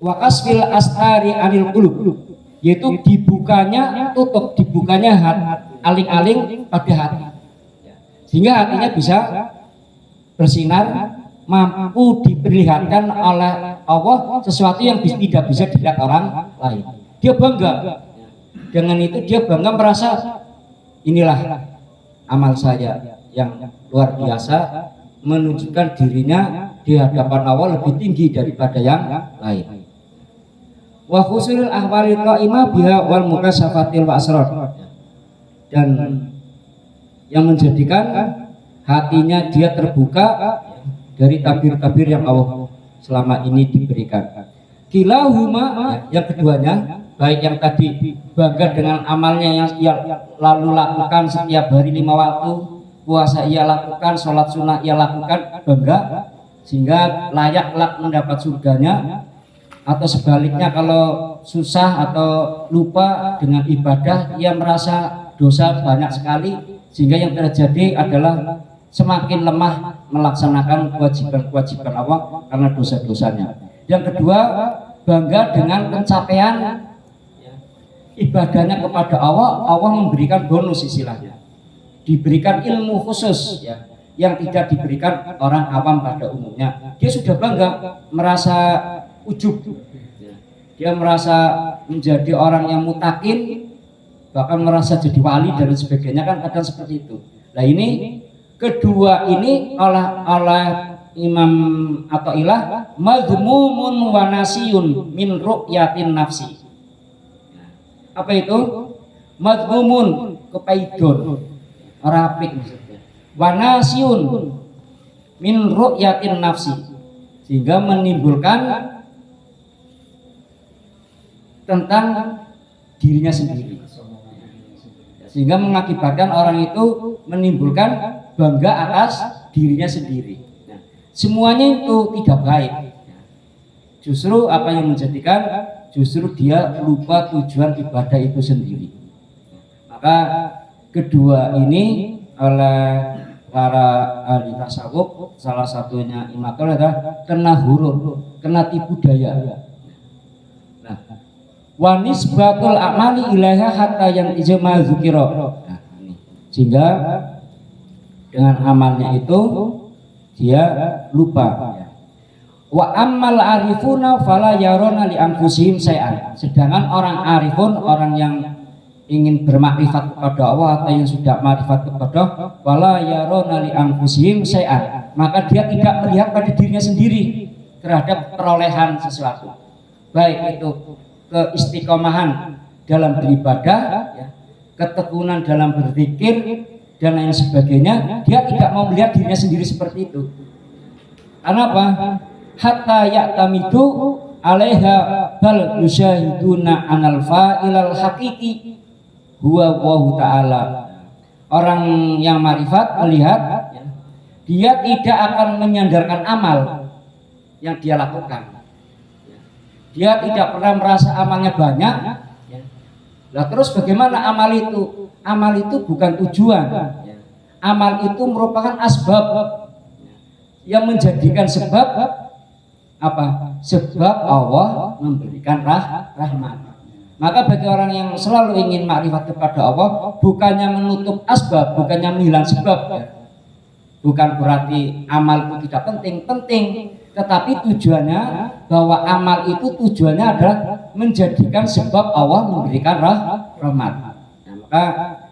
wa kasfil astari anil qulub, yaitu dibukanya aling-aling pada hati, sehingga hatinya bisa bersinar, mampu diperlihatkan oleh Allah sesuatu yang tidak bisa dilihat orang lain. Dia bangga dengan itu, dia bangga merasa inilah amal saya yang luar biasa, menunjukkan dirinya di hadapan Allah lebih tinggi daripada yang lain. Wa khusulul ahwalil qaimah biha wal mukasyafatil wa asrar, dan yang menjadikan hatinya dia terbuka dari tabir-tabir yang Allah selama ini diberikan. Kilahuma, yang keduanya, baik yang tadi bangga dengan amalnya yang ia lalu lakukan setiap hari 5 waktu, puasa ia lakukan, sholat sunnah ia lakukan, bangga sehingga layak mendapat surganya. Atau sebaliknya, kalau susah atau lupa dengan ibadah, ia merasa dosa banyak sekali, sehingga yang terjadi adalah semakin lemah melaksanakan kewajiban-kewajiban Allah karena dosa-dosanya. Yang kedua, bangga dengan pencapaian ibadahnya kepada Allah. Allah memberikan bonus istilahnya, diberikan ilmu khusus ya, yang tidak diberikan orang awam pada umumnya. Dia sudah bangga, merasa ujub, dia merasa menjadi orang yang mutakin, bahkan merasa jadi wali dan sebagainya, kan kadang seperti itu. Nah ini kedua ini oleh Imam Athaillah madhmumun wa nasiyun min ru'yatin nafsi. Apa itu? Madhmumun, kepaidon, rapik maksudnya. Wa nasiyun min ru'yatin nafsi, sehingga menimbulkan tentang dirinya sendiri, sehingga mengakibatkan orang itu menimbulkan bangga atas dirinya sendiri. Nah, semuanya itu tidak baik. Justru apa yang menjadikan, justru dia lupa tujuan ibadah itu sendiri. Maka kedua ini oleh para ahli tasawuf, salah satunya Imam adalah kena huruf, kena tipu daya. Nah, wa nisbatul a'mali ilaiha hatta yang ijma dzikra. Nah, sehingga dengan amalnya itu dia lupa. Wa ammal arifuna fala yarona li anfusihim syai'an. Sedangkan orang arifun, orang yang ingin bermakrifat kepada Allah atau yang sudah makrifat kepada fala yarona li anfusihim syai'an, maka dia tidak melihat pada dirinya sendiri terhadap perolehan sesuatu, baik itu keistiqomahan dalam beribadah ya, ketekunan dalam berzikir dan lain sebagainya. Dia tidak mau melihat dirinya sendiri seperti itu. Kenapa? Hatta ya'tamidu alaiha bal yusyahiduna anal fa'ilal haqiqi huwa Allahu ta'ala. Orang yang marifat melihat ya, dia tidak akan menyandarkan amal yang dia lakukan. Dia tidak pernah merasa amalnya banyak ya. Nah, terus bagaimana amal itu? Amal itu bukan tujuan ya. Amal itu merupakan asbab yang menjadikan sebab apa? Sebab Allah memberikan rahmat. Maka bagi orang yang selalu ingin makrifat kepada Allah, bukannya menutup asbab, bukannya menghilang sebab ya. Bukan berarti amal itu tidak penting, tetapi tujuannya bahwa amal itu tujuannya adalah menjadikan sebab Allah memberikan rahmat. Nah, maka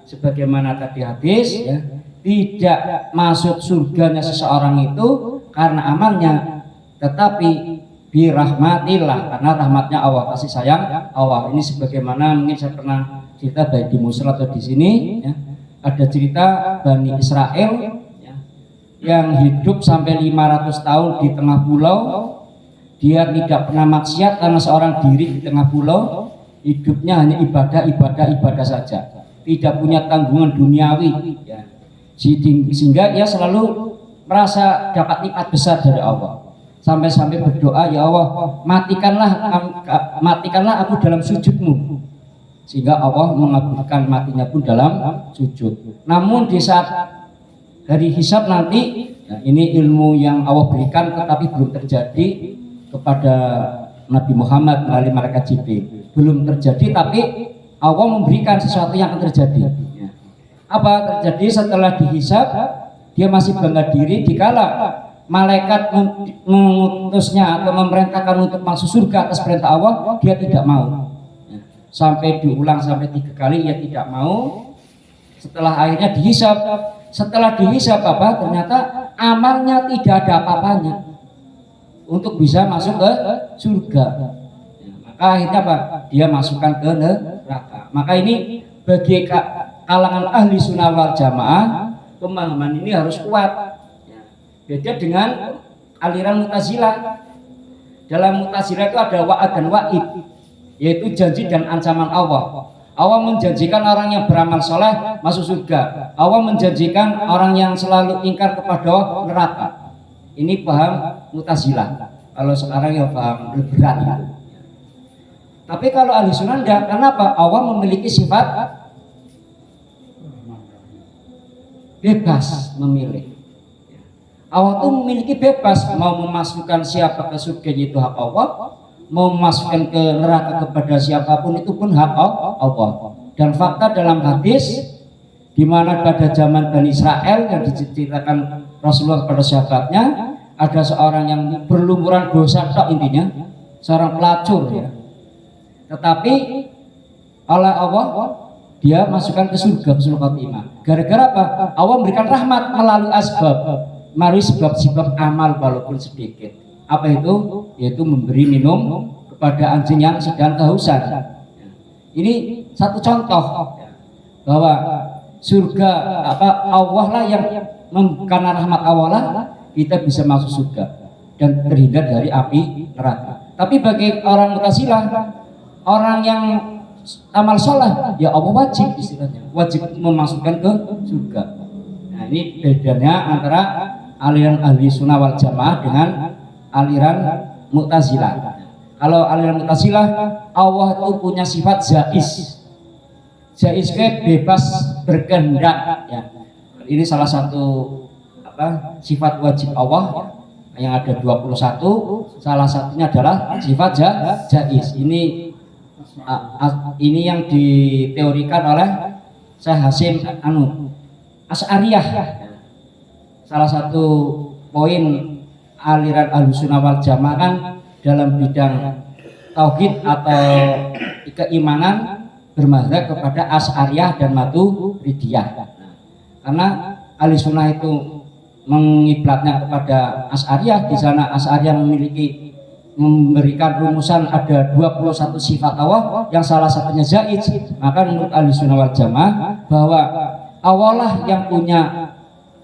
sebagaimana tadi hadis ya, tidak masuk surganya seseorang itu karena amalnya, tetapi birahmatillah, karena rahmatnya Allah, kasih sayang Allah. Ini sebagaimana mungkin saya pernah cerita baik di Musra atau di sini ya, ada cerita Bani Israel yang hidup sampai 500 tahun di tengah pulau. Dia tidak pernah maksiat karena seorang diri di tengah pulau. Hidupnya hanya ibadah saja, tidak punya tanggungan duniawi ya. Sehingga ia selalu merasa dapat nikmat besar dari Allah, sampai-sampai berdoa, ya Allah, matikanlah aku dalam sujudmu, sehingga Allah mengabulkan matinya pun dalam sujud. Namun di saat hari hisab nanti, nah ini ilmu yang Allah berikan tetapi belum terjadi kepada Nabi Muhammad melalui malaikat Jibril. Belum terjadi, tapi Allah memberikan sesuatu yang akan terjadi. Apa terjadi setelah dihisab? Dia masih bangga diri dikala malaikat mengutusnya atau memerintahkan untuk masuk surga atas perintah Allah, dia tidak mau. Sampai diulang sampai 3 kali, ia tidak mau. Setelah akhirnya dihisab, apa? Ternyata amalnya tidak ada apa-apanya untuk bisa masuk ke surga. Maka akhirnya apa? Dia masukkan ke neraka. Maka ini bagi kalangan ahli sunnah wal jamaah, pemahaman ini harus kuat. Beda dengan aliran Mu'tazilah. Dalam Mu'tazilah itu ada wa'ad dan wa'id, yaitu janji dan ancaman Allah. Allah menjanjikan orang yang beramal soleh masuk surga. Allah menjanjikan orang yang selalu ingkar kepada Allah neraka. Ini paham Mu'tazilah. Kalau sekarang ya paham liberal itu. Tapi kalau ahli sunnah enggak. Kenapa? Allah memiliki sifat bebas memilih. Allah itu memiliki bebas mau memasukkan siapa ke surga, itu hak Allah, mau memasukkan ke neraka kepada siapapun itu pun hak Allah. Dan fakta dalam hadis di mana pada zaman Bani Israel yang diceritakan Rasulullah kepada sahabatnya, ada seorang yang berlumuran dosa tok, intinya seorang pelacur ya. Tetapi oleh Allah dia masukkan ke surga husnul khotimah. Gara-gara apa? Allah memberikan rahmat melalui melalui sebab-sebab amal walaupun sedikit. Apa itu? Yaitu memberi minum kepada anjing yang sedang kehausan. Ini satu contoh bahwa surga Allah lah yang karena rahmat Allah lah kita bisa masuk surga dan terhindar dari api neraka. Tapi bagi orang Mu'tazilah, orang yang amal soleh, ya Allah wajib istilahnya, wajib memasukkan ke surga. Nah ini bedanya antara aliran ahli sunnah wal jamaah dengan aliran Mu'tazilah. Kalau aliran Mu'tazilah, Allah itu punya sifat jaiz. Jaiz itu bebas berkehendak ya. Ini salah satu sifat wajib Allah yang ada 21. Salah satunya adalah sifat jaiz. Ini yang diteorikan oleh Syekh Hasim Asy'ariyah. Salah satu poin aliran Ahlussunnah wal Jamaah kan dalam bidang tauhid atau keimanan bermadzhab kepada Asy'ariyah dan Maturidiyah. Karena Ahlussunnah itu mengiblatnya kepada Asy'ariyah, di sana Asy'ariyah memberikan rumusan ada 21 sifat Allah yang salah satunya jaiz. Maka menurut Ahlussunnah wal Jamaah bahwa Allah lah yang punya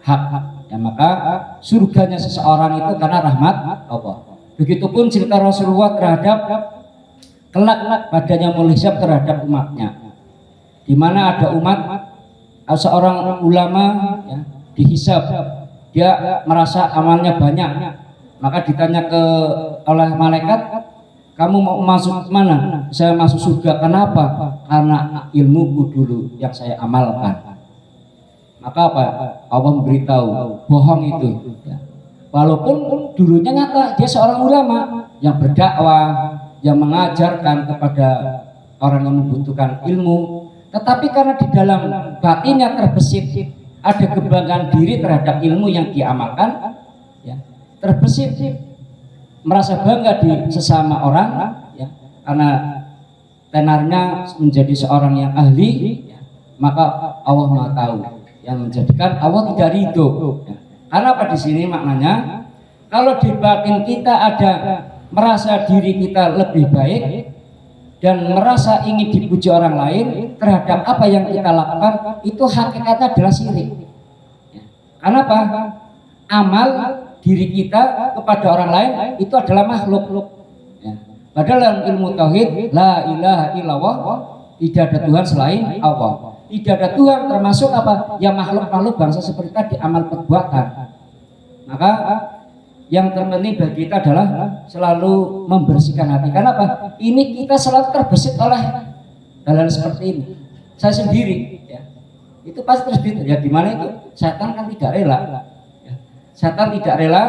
hak ya, maka surganya seseorang itu karena rahmat Allah. Begitupun cerita Rasulullah terhadap kelak badannya mulhisab terhadap umatnya, di mana ada umat seorang ulama ya, dihisab, dia merasa amalnya banyak, maka ditanya oleh malaikat, kamu mau masuk mana? Saya masuk surga. Kenapa? Karena ilmuku dulu yang saya amalkan. Maka apa? Allah memberitahu bohong itu ya. Walaupun dulunya nyata dia seorang ulama yang berdakwah, yang mengajarkan kepada orang yang membutuhkan ilmu, tetapi karena di dalam batinnya terbesit ada kebanggaan diri terhadap ilmu yang diamalkan ya, terbesit merasa bangga di sesama orang ya, karena tenarnya menjadi seorang yang ahli ya, maka Allah Maha tahu yang menjadikan Allah tidak ridho ya. Karena apa di sini maknanya? Kalau di batin kita ada merasa diri kita lebih baik dan merasa ingin dipuji orang lain terhadap apa yang kita lakukan, itu hakikatnya adalah syirik ya. Karena apa? Amal diri kita kepada orang lain itu adalah makhluk ya. Padahal dalam ilmu tauhid la ilaha illallah, tidak ada Tuhan selain Allah. Tidak ada Tuhan termasuk apa? Ya makhluk-makhluk bangsa seperti tadi, amal perbuatan. Maka yang terpenting bagi kita adalah selalu membersihkan hati. Karena apa? Ini kita selalu terbesit oleh hal-hal seperti ini. Saya sendiri ya, itu pasti terbesit ya. Dimana itu setan kan tidak rela ya. Setan tidak rela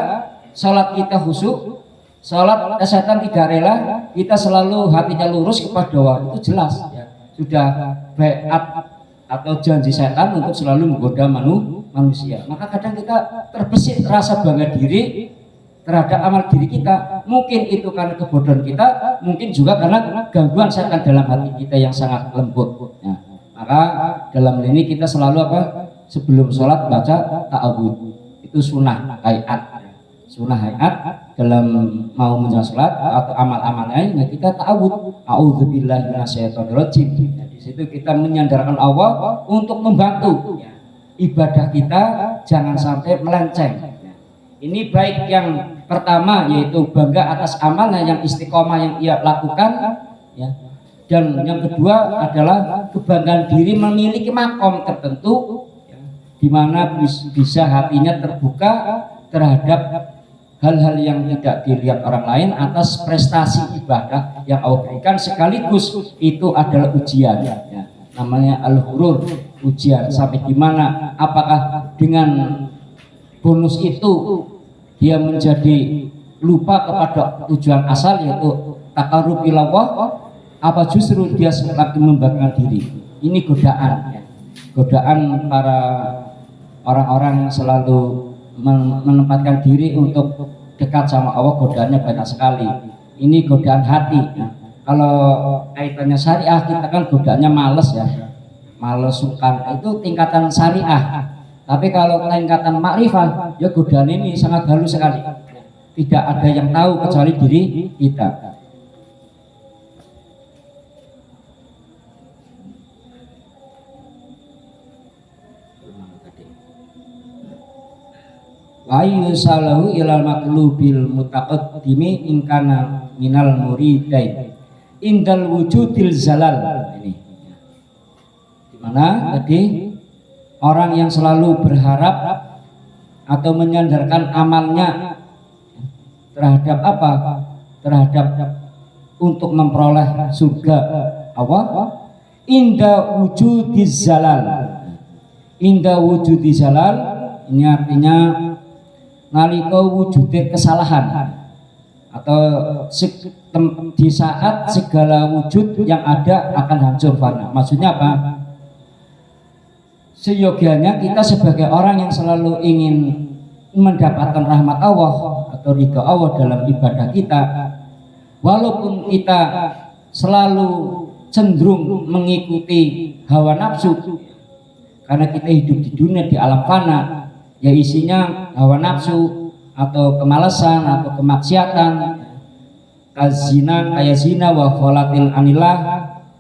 sholat kita khusyuk, Sholat setan tidak rela, kita selalu hatinya lurus kepada Allah, itu jelas ya. Sudah baiat atau janji setan untuk selalu menggoda manusia. Maka kadang kita terbesit rasa bangga diri terhadap amal diri kita. Mungkin itu karena kebodohan kita, mungkin juga karena gangguan setan dalam hati kita yang sangat lembut ya. Maka dalam ini kita selalu sebelum sholat baca ta'awudz, itu sunnah hayat. Sunnah hayat dalam mau menjalankan salat atau amal-amal lain, ya kita ta'awudz, a'udzubillahi minasyaitonirrajim. Nah, di situ kita menyandarkan Allah untuk membantu ya, ibadah kita jangan sampai melenceng. Ini baik yang pertama yaitu bangga atas amal yang istiqomah yang ia lakukan ya. Dan yang kedua adalah kebanggaan diri memiliki makom tertentu ya, di mana bisa hatinya terbuka terhadap hal-hal yang tidak dilihat orang lain atas prestasi ibadah yang Allah berikan, sekaligus itu adalah ujian ya. Namanya al-hurur, ujian sampai di mana apakah dengan bonus itu dia menjadi lupa kepada tujuan asal yaitu taqarrub ilallah, apa justru dia semakin membanggakan diri. Ini godaan ya. Godaan para orang-orang yang selalu menempatkan diri untuk dekat sama Allah, godaannya banyak sekali. Ini godaan hati ya. Kalau kaitannya syariah, kita kan godaannya males ya, males sukar, itu tingkatan syariah. Tapi kalau tingkatan makrifah, ya godaan ini sangat halus sekali, tidak ada yang tahu kecuali diri kita. Wa yusalahu ilal maqlubil mutaqaddimi ingkana minal muridain indal wujudil zalal. Ini dimana tadi orang yang selalu berharap atau menyandarkan amalnya terhadap apa? Terhadap untuk memperoleh surga Allah, inda wujudiz zalal. Inda wujudiz zalal ini artinya nalika wujudnya kesalahan atau di saat segala wujud yang ada akan hancur fana. Maksudnya apa? Seyogianya kita sebagai orang yang selalu ingin mendapatkan rahmat Allah atau ridha Allah dalam ibadah kita, walaupun kita selalu cenderung mengikuti hawa nafsu karena kita hidup di dunia di alam fana, ya isinya hawa nafsu atau kemalasan atau kemaksiatan, kazina kayak zina wa kholatil anillah,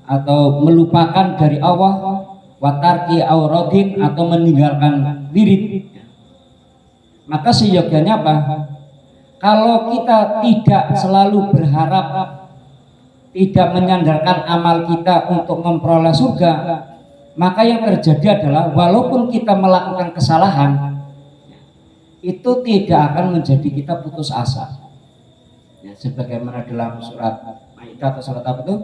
atau melupakan dari Allah, watarki auradin atau meninggalkan wirid. Maka seyogianya apa? Kalau kita tidak selalu berharap, tidak menyandarkan amal kita untuk memperoleh surga, maka yang terjadi adalah walaupun kita melakukan kesalahan, itu tidak akan menjadi kita putus asa ya, sebagaimana dalam surat Maidah atau surat apa itu,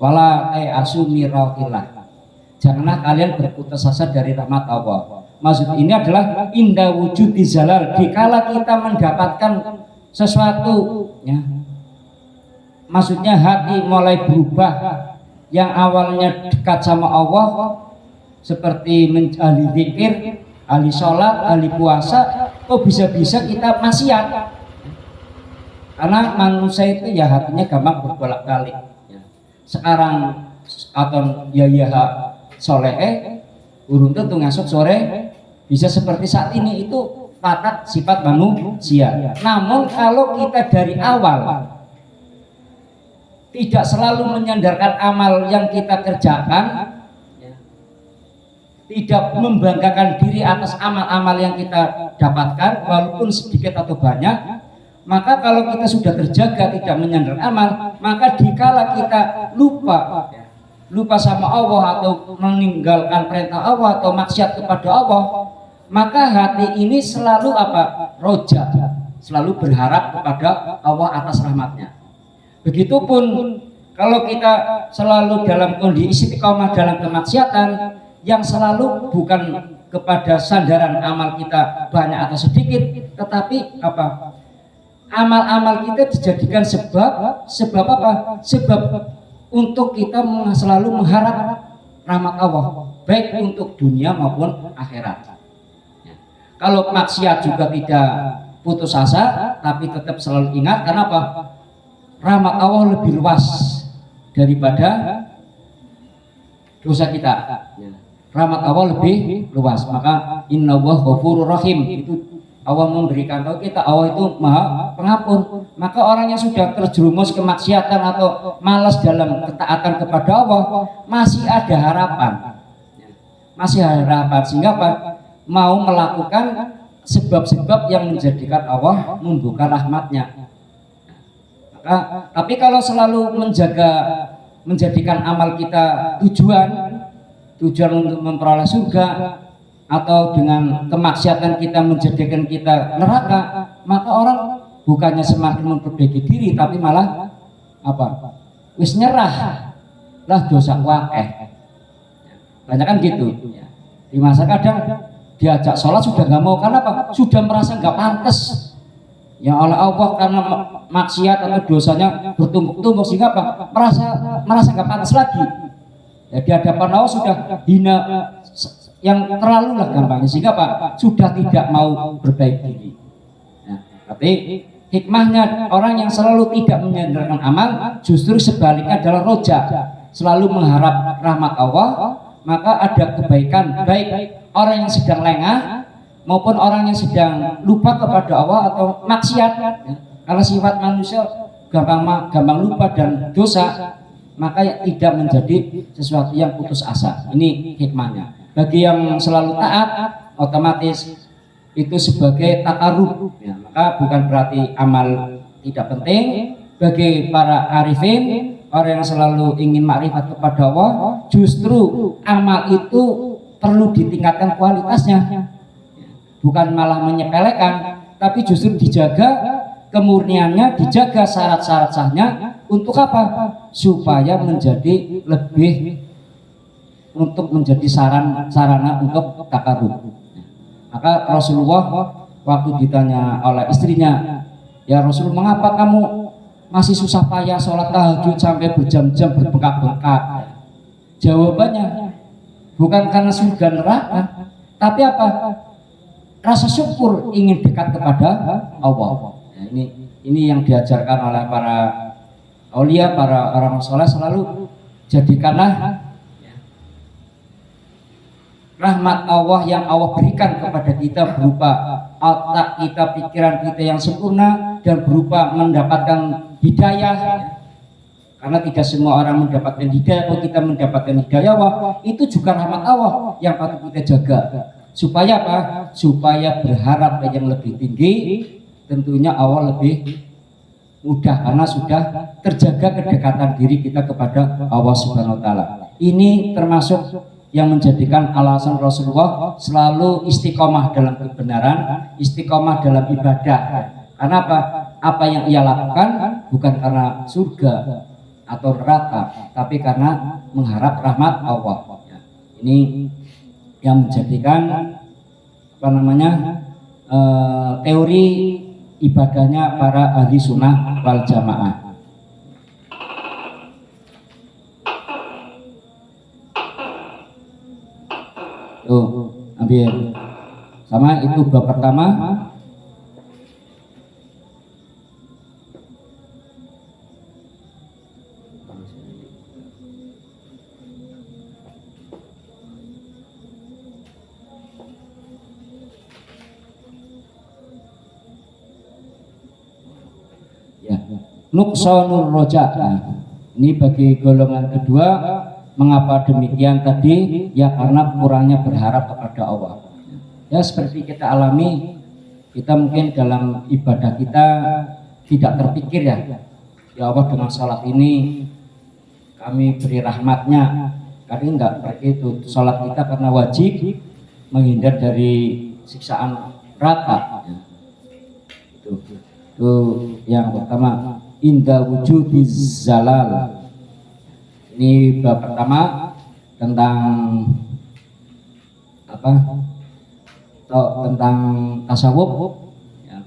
wala asumi rohillah, janganlah kalian berputus asa dari rahmat Allah. Maksud ini adalah indah wujud di zalal, dikala kita mendapatkan sesuatu ya, maksudnya hati mulai berubah, yang awalnya dekat sama Allah seperti ahli zikir, ahli sholat, ahli puasa, kok bisa-bisa kita maksiat? Karena manusia itu ya hatinya gampang berbolak-balik ya. Sekarang atau ya soleh urung tentu ngasuk sore, bisa seperti saat ini, itu watak sifat manusia. Namun kalau kita dari awal tidak selalu menyandarkan amal yang kita kerjakan, tidak membanggakan diri atas amal-amal yang kita dapatkan walaupun sedikit atau banyak, maka kalau kita sudah terjaga tidak menyandarkan amal, maka dikala kita lupa sama Allah atau meninggalkan perintah Allah atau maksiat kepada Allah, maka hati ini selalu apa? Roja, selalu berharap kepada Allah atas rahmatnya. Begitupun kalau kita selalu dalam kondisi istiqomah dalam kemaksiatan, yang selalu bukan kepada sandaran amal kita banyak atau sedikit, tetapi apa? amal-amal kita dijadikan sebab apa? Sebab untuk kita selalu mengharap rahmat Allah, baik untuk dunia maupun akhirat. Ya. Kalau maksiat juga tidak putus asa, tapi tetap selalu ingat, karena apa? Rahmat Allah lebih luas daripada dosa kita. Ya. Rahmat Allah lebih luas, maka innallaha ghafurur rahim, itu Allah memberikan tahu kita, Allah itu maha pengampun. Maka orang yang sudah terjerumus kemaksiatan atau malas dalam ketaatan kepada Allah, masih ada harapan, masih ada harapan, sehingga apa? Mau melakukan sebab-sebab yang menjadikan Allah membuka rahmatnya. Maka, tapi kalau selalu menjadikan amal kita tujuan untuk memperoleh surga, atau dengan kemaksiatan kita menjadikan kita neraka, maka orang bukannya semakin memperbaiki diri, tapi malah apa? Wis nyerah lah, dosa wakeh. Banyak kan gitu. Di masa kadang diajak sholat sudah nggak mau, karena apa? Sudah merasa nggak pantas. Ya oleh Allah, karena maksiat atau dosanya bertumpuk-tumpuk, sehingga apa? Merasa nggak pantas lagi. Ya, di hadapan Allah sudah hina yang terlalu lah gampangnya, sehingga Pak sudah tidak mau berbaik diri. Nah, tapi hikmahnya orang yang selalu tidak menyandarkan amal, justru sebaliknya adalah roja, selalu mengharap rahmat Allah, maka ada kebaikan, baik orang yang sedang lengah maupun orang yang sedang lupa kepada Allah atau maksiat. Ya, kalau sifat manusia gampang lupa dan dosa, maka tidak menjadi sesuatu yang putus asa. Ini hikmahnya. Bagi yang selalu taat, otomatis itu sebagai takarub, ya, maka bukan berarti amal tidak penting. Bagi para arifin, orang yang selalu ingin makrifat kepada Allah, justru amal itu perlu ditingkatkan kualitasnya, bukan malah menyepelekan, tapi justru dijaga kemurniannya, dijaga syarat-syarat sahnya. Untuk apa? Supaya menjadi lebih, untuk menjadi sarana untuk takarub. Maka Rasulullah waktu ditanya oleh istrinya, ya Rasul, mengapa kamu masih susah payah sholat tahajud sampai berjam-jam berbengkak-bengkak? Jawabannya, bukan karena surga neraka, tapi apa? Rasa syukur, ingin dekat kepada Allah. Nah, ini yang diajarkan oleh para aulia, para orang soleh. Selalu jadikanlah rahmat Allah yang Allah berikan kepada kita berupa otak kita, pikiran kita yang sempurna, dan berupa mendapatkan hidayah. Karena tidak semua orang mendapatkan hidayah. Kalau kita mendapatkan hidayah Allah, itu juga rahmat Allah yang patut kita jaga. Supaya apa? Supaya berharap yang lebih tinggi, tentunya Allah lebih mudah, karena sudah terjaga kedekatan diri kita kepada Allah Subhanahu wa Ta'ala. Ini termasuk yang menjadikan alasan Rasulullah selalu istiqomah dalam kebenaran, istiqomah dalam ibadah. Karena apa? Apa yang ia lakukan bukan karena surga atau neraka, tapi karena mengharap rahmat Allah. Ini yang menjadikan teori ibadahnya para ahli sunnah wal jamaah. Tuh, ambil sama itu bab pertama. Ya, nuqsanur roja. Ini bagi golongan kedua. Mengapa demikian tadi? Ya karena kurangnya berharap kepada Allah. Ya seperti kita alami, kita mungkin dalam ibadah kita tidak terpikir ya Allah dengan sholat ini kami beri rahmatnya. Karena enggak seperti itu. Sholat kita karena wajib menghindar dari siksaan neraka. Itu yang pertama. Inda wujudiz zalal. Ini bab pertama tentang apa? Tentang tasawuf. Ya,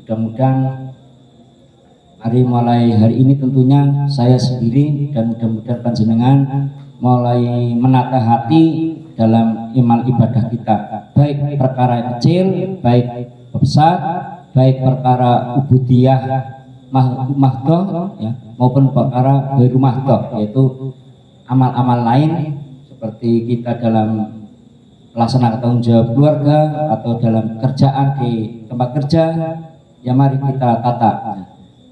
mudah-mudahan Mari mulai hari ini tentunya saya sendiri dan mudah-mudahan panjenengan mulai menata hati dalam iman ibadah kita, baik perkara kecil, baik besar, baik perkara ubudiyah mahdoh ya, maupun perkara ghairu mahdoh, yaitu amal-amal lain seperti kita dalam melaksanakan tanggung jawab keluarga atau dalam kerjaan di tempat kerja. Ya mari kita tata.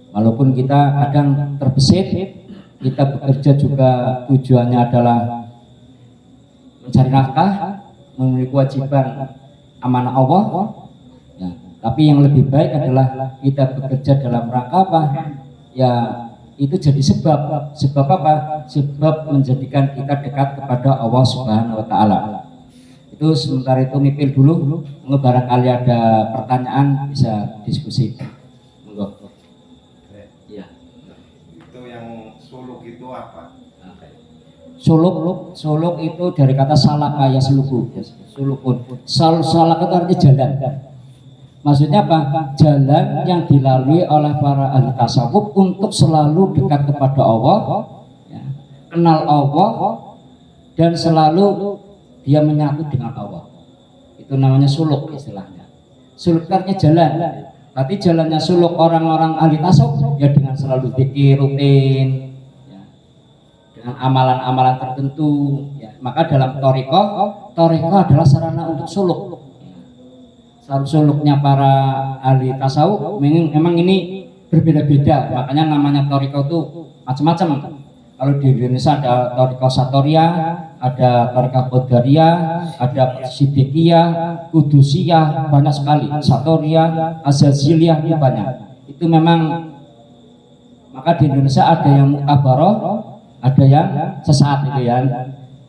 Walaupun kita kadang terbesit, kita bekerja juga tujuannya adalah mencari nafkah, memenuhi kewajiban amanah Allah. Ya, tapi yang lebih baik adalah kita bekerja dalam rangka apa? Ya itu jadi sebab apa? Sebab menjadikan kita dekat kepada Allah Subhanahu Wa Taala. Itu sementara itu nipil dulu. Barangkali ada pertanyaan bisa diskusi. Monggo. Itu apa? Suluk itu dari kata salaka ya seluku. Sulukun. Salak itu artinya jalan. Maksudnya apa? Jalan yang dilalui oleh para ahli tasawuf untuk selalu dekat kepada Allah, ya, kenal Allah, dan selalu dia menyatu dengan Allah. Itu namanya suluk istilahnya. Suluk artinya jalan. Tapi jalannya suluk orang-orang ahli tasawuf ya dengan selalu zikir rutin, dengan amalan-amalan tertentu ya. Maka dalam thariqah adalah sarana untuk suluk. Suluknya para ahli tasawuf memang ini berbeda-beda, makanya namanya thariqah itu macam-macam. Kalau di Indonesia ada thariqah Satoria, ada thariqah Qadariyah, ada Siddiqiyah, Qudusiyah, banyak sekali. Satoria, Azaziliyah itu banyak. Itu memang, maka di Indonesia ada yang mukabaroh, ada yang sesat itu ya.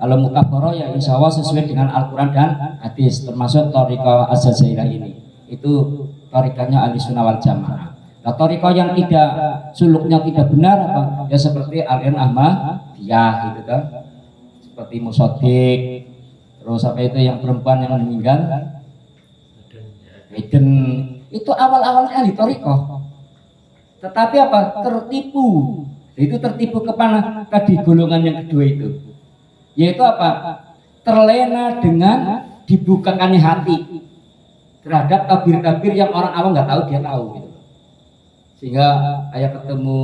Kalau mukabaroh ya insya Allah sesuai dengan Al-Quran dan hadis, termasuk thariqah Az-Zazairah ini. Itu thariqahnya Ahlussunnah wal Jamaah. Nah, thariqah yang tidak suluknya tidak benar apa? Ya seperti Al-In Ahmadiyah gitu kan. Seperti Musodik, terus apa itu yang perempuan yang meninggal, Eden, itu awal-awalnya ahli thariqah. Tetapi apa? Tertipu. Itu tertipu kemana? Tadi golongan yang kedua itu, yaitu apa? Terlena dengan dibukakannya hati terhadap tabir-tabir yang orang awam nggak tahu, dia tahu gitu. Sehingga kayak ketemu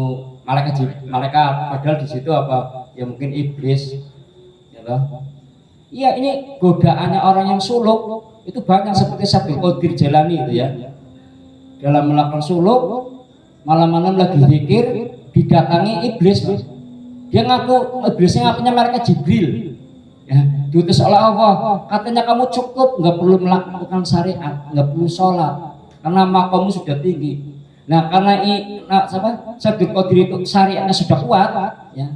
malaikat padahal di situ apa? Ya mungkin iblis, ya toh. Iya, ini godaannya orang yang suluk itu banyak, seperti Syekh Qadir Jailani itu ya. Dalam melakukan suluk, malam-malam lagi zikir, didatangi iblis, dia ngaku iblisnya ngakunya mereka Jibril, ya, diutus oleh Allah, katanya kamu cukup nggak perlu melakukan syariat, nggak perlu sholat karena makammu sudah tinggi. Nah karena Syekh Qadir itu syariatnya sudah kuat, ya,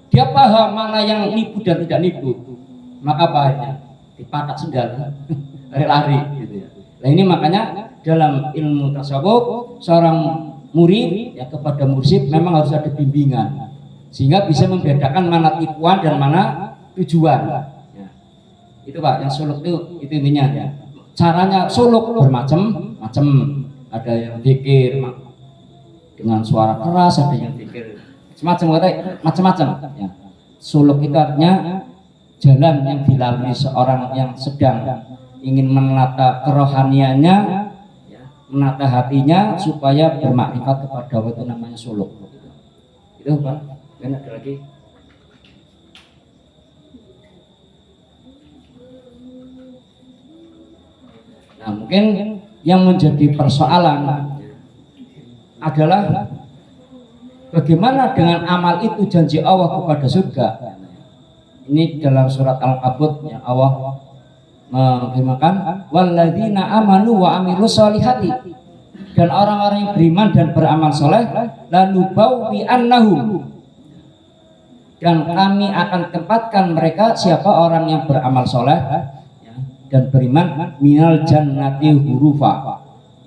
dia paham mana yang nipu dan tidak nipu, maka bahannya dipatak sendal lari-lari gitu ya. Nah ini makanya dalam ilmu tasawuf seorang murid ya kepada mursyid memang harus ada bimbingan sehingga bisa membedakan mana tipuan dan mana tujuan ya. Itu Pak, yang suluk itu intinya ya. Caranya suluk bermacam-macam, ada yang zikir dengan suara keras, ada yang zikir macam-macam ya. Suluk itu artinya jalan yang dilalui seorang yang sedang ingin menata kerohaniannya, menata hatinya supaya bermakrifat kepada Allah, itu namanya suluk. Itu Pak, dan ada lagi. Nah mungkin yang menjadi persoalan adalah bagaimana dengan amal itu janji Allah kepada surga. Ini dalam surat Al-Kabut yang Allah mengatakan walladzina amanu wa amilus solihati, dan orang-orang yang beriman dan beramal soleh lanubawwi annahum, dan kami akan tempatkan mereka, siapa orang yang beramal soleh ya, dan beriman, minal jannati hurufa.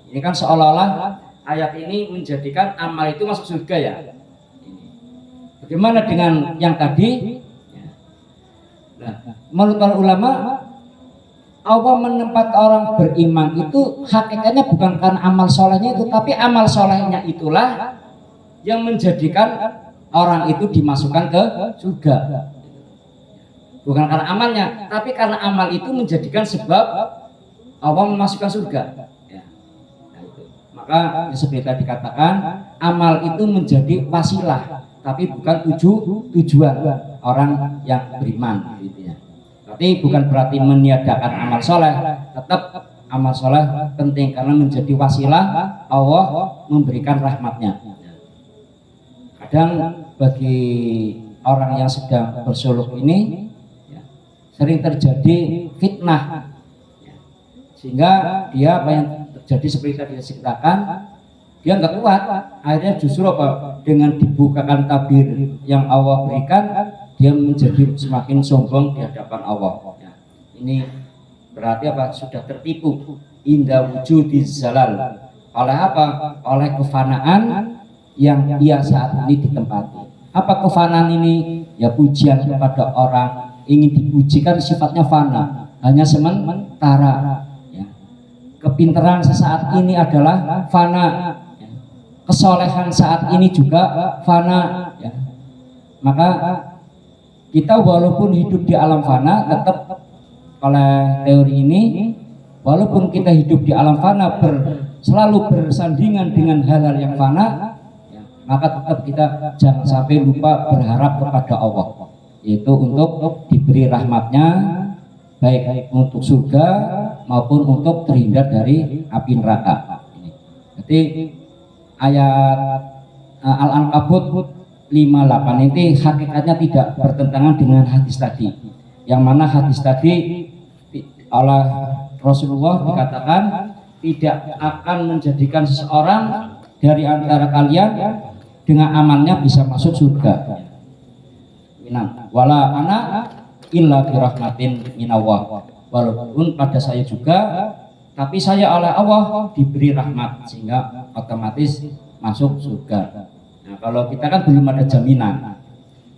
Ini kan seolah-olah ayat ini menjadikan amal itu masuk surga ya. Bagaimana dengan yang tadi? Nah, menurut para ulama, Allah menempat orang beriman itu hakikatnya bukan karena amal solehnya itu, tapi amal solehnya itulah yang menjadikan orang itu dimasukkan ke surga. Bukan karena amalnya, tapi karena amal itu menjadikan sebab Allah memasukkan surga. Ya. Nah, itu. Maka seperti tadi dikatakan, amal itu menjadi wasilah, tapi bukan tujuan orang yang beriman. Gitu ya. Tapi bukan berarti meniadakan amal soleh, tetap amal soleh penting karena menjadi wasilah Allah memberikan rahmatnya. Kadang bagi orang yang sedang bersuluk ini sering terjadi fitnah, sehingga dia apa yang terjadi seperti tadi diceritakan, dia nggak kuat, akhirnya justru apa, dengan dibukakan tabir yang Allah berikan, dia menjadi semakin sombong di hadapan Allah. Ini berarti apa, sudah tertipu indah wujudiz zalal, oleh apa, oleh kefanaan yang ia saat ini ditempati. Apa kefanaan ini? Ya pujian kepada orang, ingin dipujikan sifatnya fana, hanya sementara. Ya. Kepintaran sesaat ini adalah fana, ya. Kesolehan saat ini juga fana. Ya. Maka kita walaupun hidup di alam fana, tetap oleh teori ini, walaupun kita hidup di alam fana selalu bersandingan dengan hal-hal yang fana, ya, maka tetap kita jangan sampai lupa berharap kepada Allah, yaitu untuk diberi rahmatnya, baik untuk surga maupun untuk terhindar dari api neraka. Jadi ayat Al-Ankabut 58 ini hakikatnya tidak bertentangan dengan hadis tadi, yang mana hadis tadi oleh Rasulullah dikatakan tidak akan menjadikan seseorang dari antara kalian dengan amalnya bisa masuk surga. Wala ana illa birahmatin minallah, walaupun pada saya juga, tapi saya oleh Allah diberi rahmat sehingga otomatis masuk surga. Nah, kalau kita kan belum ada jaminan.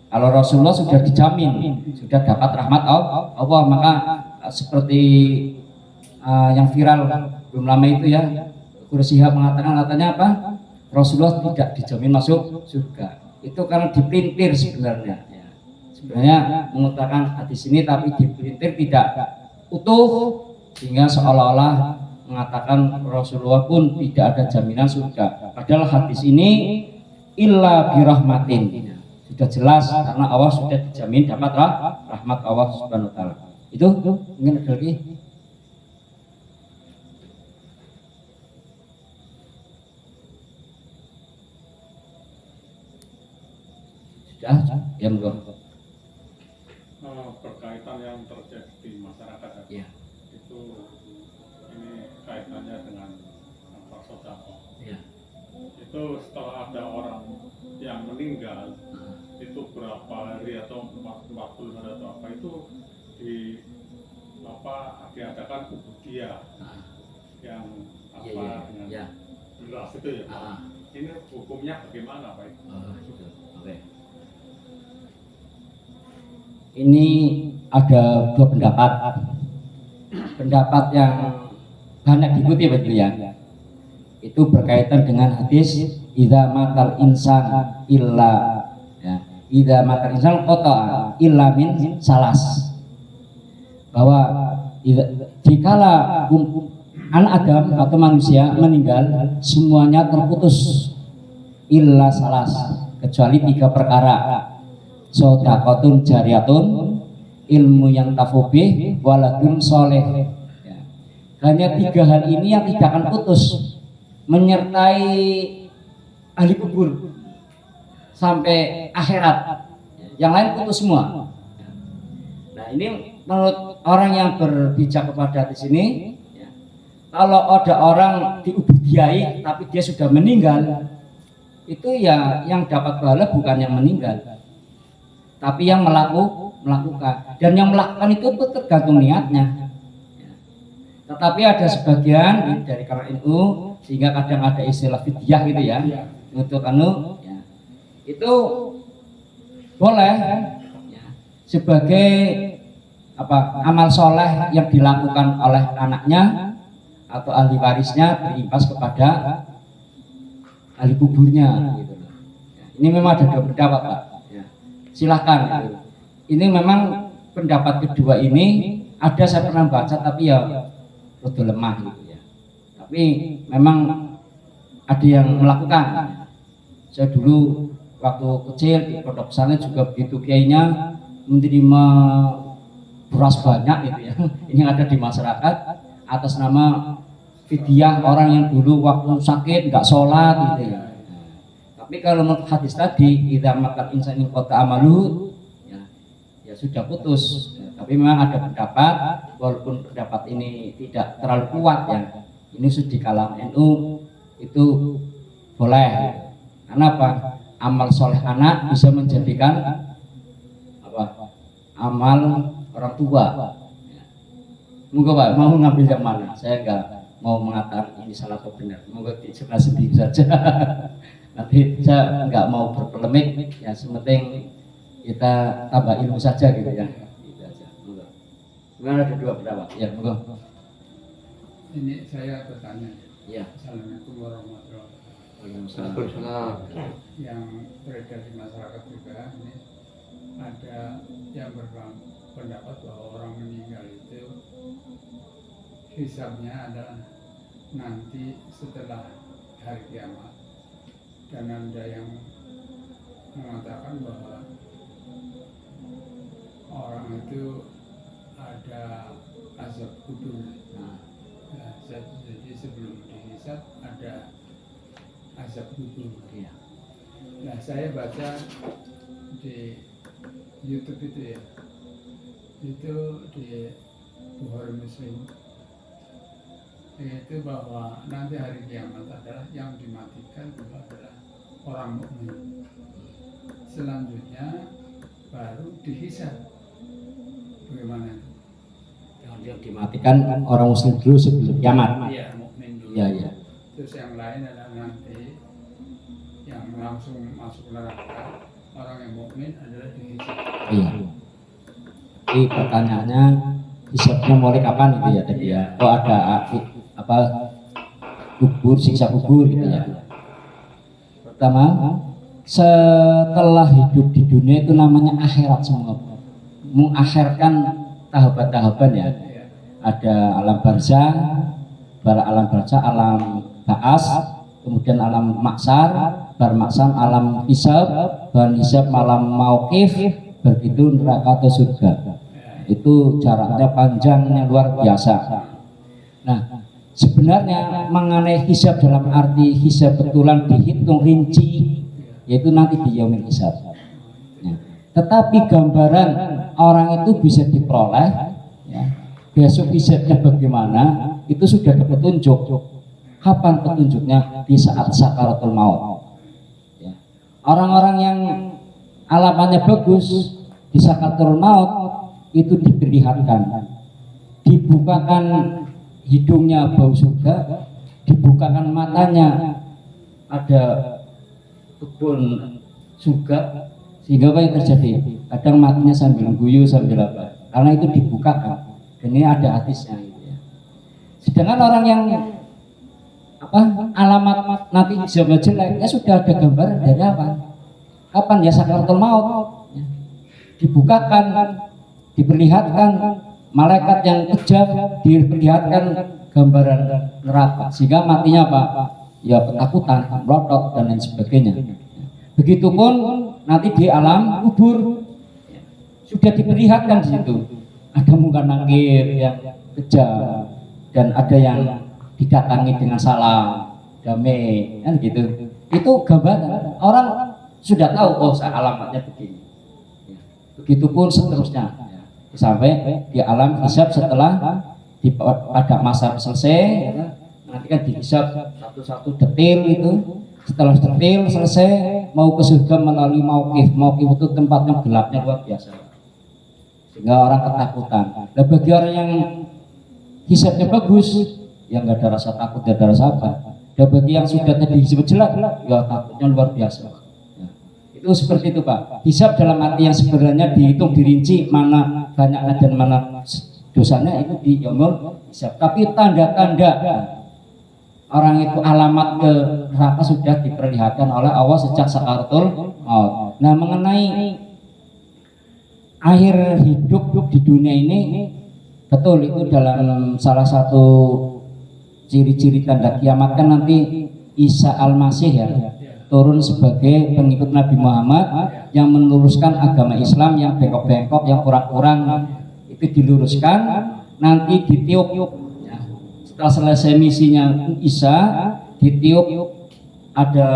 Kalau Rasulullah sudah dijamin, sudah dapat rahmat Allah, maka seperti yang viral belum lama itu ya, Quraisyah mengatakan katanya apa? Rasulullah tidak dijamin masuk surga. Itu karena dipelintir sebenarnya. Sebenarnya mengutarakan hadis ini tapi dipelintir tidak utuh, sehingga seolah-olah mengatakan Rasulullah pun tidak ada jaminan surga. Padahal hadis ini illa birahmatin, sudah jelas karena Allah sudah dijamin dapat rahmat Allah Subhanahu wa taala. Itu mungkin ada lagi. Sudah, ya belum. Berkaitan yang terjadi di masyarakat Ya. itu, ini kaitannya dengan sodako. Ya. Itu setelah ada orang yang meninggal, itu berapa hari atau 40 hari atau apa itu diadakan ubudiyah yang apa dengan beras itu ya. Ini hukumnya bagaimana Pak? Gitu. Oke. Ini ada dua pendapat. Pendapat yang banyak diikuti betul ya. Itu berkaitan dengan hadis idza matal insan illa, ya, idza matal insan qata'a illa min salas. Bahwa jikala anak Adam atau manusia meninggal, semuanya terputus illa salas, kecuali tiga perkara. Sodakotun jariyatun, ilmu yang tafubih, waladun soleh. Ya. Hanya tiga hal ini yang tidak akan putus menyertai ahli kubur sampai akhirat. Yang lain putus semua. Nah, ini menurut orang yang berbicara kepada di sini, ya, kalau ada orang diubudiyai tapi dia sudah meninggal, itu ya yang dapat pahala bukan yang meninggal, tapi yang melakukan, dan yang melakukan itu tergantung niatnya. Tetapi ada sebagian dari kalangan NU, sehingga kadang ada istilah fidyah gitu ya, untuk ya, itu boleh ya, sebagai amal soleh yang dilakukan oleh anaknya atau ahli warisnya berimbas kepada ahli kuburnya gitu. Ini memang ada dua pendapat Pak. Ya. Silahkan. Gitu. Ini memang pendapat kedua ini ada saya pernah baca tapi ya rada lemah gitu ya. Tapi memang ada yang melakukan. Saya dulu waktu kecil di pondok pesantren juga begitu, kiainya menerima beras banyak gitu ya. Ini yang ada di masyarakat atas nama fidyah orang yang dulu waktu sakit nggak sholat gitu ya. Tapi kalau menurut hadis tadi, idza matal insani qata amalu, ya sudah putus. Ya, tapi memang ada pendapat, walaupun pendapat ini tidak terlalu kuat ya. Ini sudah di kalangan NU itu boleh. Karena apa? Amal soleh anak bisa menjadikan apa? Amal orang tua. Monggo Pak, mau ngambil yang mana? Saya enggak mau mengatakan ini salah atau benar. Monggo dijelaskan sendiri saja. Nanti saya nggak mau berpolemik, ya sementing kita tambah ilmu saja gitu ya. Gitu aja. Gimana ada dua pendapat? Ya, monggo. Ini saya bertanya. Ya. Assalamualaikum warahmatullahi wabarakatuh. Yang beredar di masyarakat juga ini ada yang berpendapat bahwa orang meninggal itu hisabnya adalah nanti setelah hari kiamat. Dan ada yang mengatakan bahwa orang itu ada azab kubur. Nah, jadi sebelum dihisab ada azab kubur. Nah, saya baca di YouTube itu ya, itu di Bukhari Muslim, yaitu bahwa nanti hari kiamat adalah yang dimatikan itu adalah orang mukmin. Selanjutnya baru dihisab. Bagaimana itu? Yang dimatikan orang muslim dulu sebelum kiamat. Iya, mukmin dulu. Iya, iya. Terus yang lain adalah nanti yang langsung masuk neraka, orang yang mukmin adalah dihisab. Iya. Jadi pertanyaannya hisabnya mulai kapan gitu ya tadi ya? Oh ada apa kubur, siksa kubur gitu ya. Pertama, setelah hidup di dunia itu namanya akhirat semua. Mengakhirkan tahapan-tahapan ya. Ada alam barzah, alam barzah, alam ba'as, kemudian alam maksar, maksar alam hisab, hisab malam mauqif, begitu neraka atau surga. Itu jaraknya panjangnya luar biasa. Nah, sebenarnya mengenai hisab dalam arti hisab betulan dihitung rinci, yaitu nanti di yaumil hisab. Nah, tetapi gambaran orang itu bisa diperoleh, ya, besok hisabnya bagaimana, itu sudah ada petunjuk. Kapan petunjuknya? Di saat sakaratul maut. Ya. Orang-orang yang alamannya bagus di sakaratul maut itu diperlihatkan, dibukakan hidungnya bau surga, dibukakan matanya ada kebun surga, sehingga apa yang terjadi? Kadang matinya sambil guyu sambil apa? Karena itu dibukakan, dan ini ada hadisnya. Gitu ya. Sedangkan orang yang apa alamat nanti hijabnya jelek, ya sudah ada gambaran dari apa? Kapan ya sakaratul maut? Ya. Dibukakan, diperlihatkan malaikat yang kejam, diperlihatkan gambaran neraka, sehingga matinya apa? Ya ketakutan, melotot dan lain sebagainya. Begitupun nanti di alam kubur sudah diperlihatkan di situ. Ada muka nakir yang kejam dan ada yang didatangi dengan salam, damai, kan gitu. Itu gambaran. Orang sudah tahu oh alamatnya begini. Begitupun seterusnya. Sampai di alam hisab setelah pada masa selesai, nanti kan dihisab satu-satu detail itu. Setelah detail selesai, mau ke surga melalui mauqif itu tempatnya gelapnya luar biasa, sehingga orang ketakutan. Dan bagi orang yang hisabnya bagus, yang nggak ada rasa takut, nggak ada rasa apa. Dan bagi yang sudah tadi hisab jelek, ya takutnya luar biasa. Itu seperti itu Pak. Hisab dalam arti yang sebenarnya dihitung dirinci mana banyaknya dan mana dosanya itu di yaumul hisab. Tapi tanda-tanda orang itu alamat ke neraka sudah diperlihatkan oleh Allah sejak sakaratul maut. Nah, mengenai akhir hidup di dunia ini, betul itu dalam salah satu ciri-ciri tanda kiamat kan nanti Isa Al-Masih ya turun sebagai pengikut Nabi Muhammad yang meluruskan agama Islam yang bengkok-bengkok, yang kurang-kurang itu diluruskan, nanti ditiup ya. Setelah selesai misinya Isa ditiup ada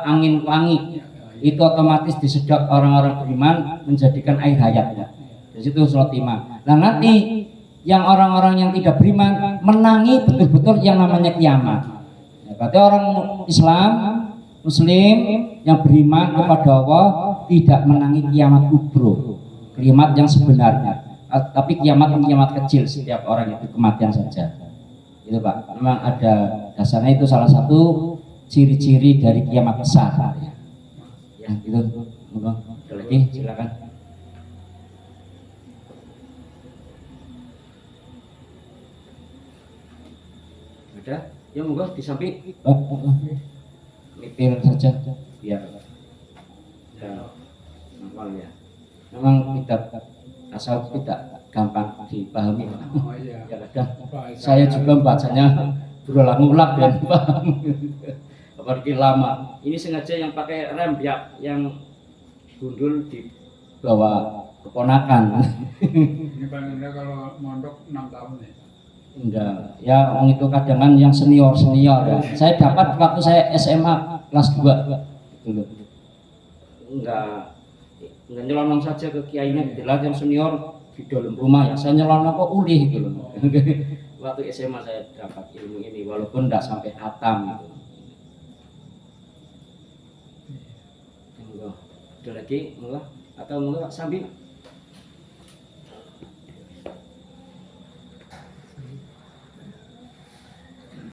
angin wangi, itu otomatis disedot orang-orang beriman menjadikan air hayat ya. Di situ Khotimah. Nah, nanti yang orang-orang yang tidak beriman menangi betul-betul yang namanya kiamat. Ya, berarti orang Islam, Muslim yang beriman kepada Allah tidak menangi kiamat kubro, kiamat yang sebenarnya, tapi kiamat kecil, setiap orang itu kematian saja. Itu Pak, memang ada dasarnya, itu salah satu ciri-ciri dari kiamat besar. Ya, itu. Ada lagi, silakan. Ada? Ya monggo disamping. Nipil saja biar ya, normal ya. Memang tidak asal tidak gampang dipahami. Oh iya. Ya kadang saya juga bacanya berulang-ulang dan paham. Apalagi lama. Ini sengaja yang pakai rem ya, yang gundul di bawah keponakan. Ini paling enggak kalau mondok 6 tahun ya. Enggak, ya itu kadang kan yang senior ya. Saya dapat waktu saya SMA kelas 2 gitu loh. Enggak nyelonong saja ke kiainya, jelas yang senior di dalam rumah ya. Saya nyelonong kok ulih gitu loh. Waktu SMA saya dapat ilmu ini walaupun enggak sampai khatam gitu. Enggak. Ada lagi enggak? Atau enggak sambil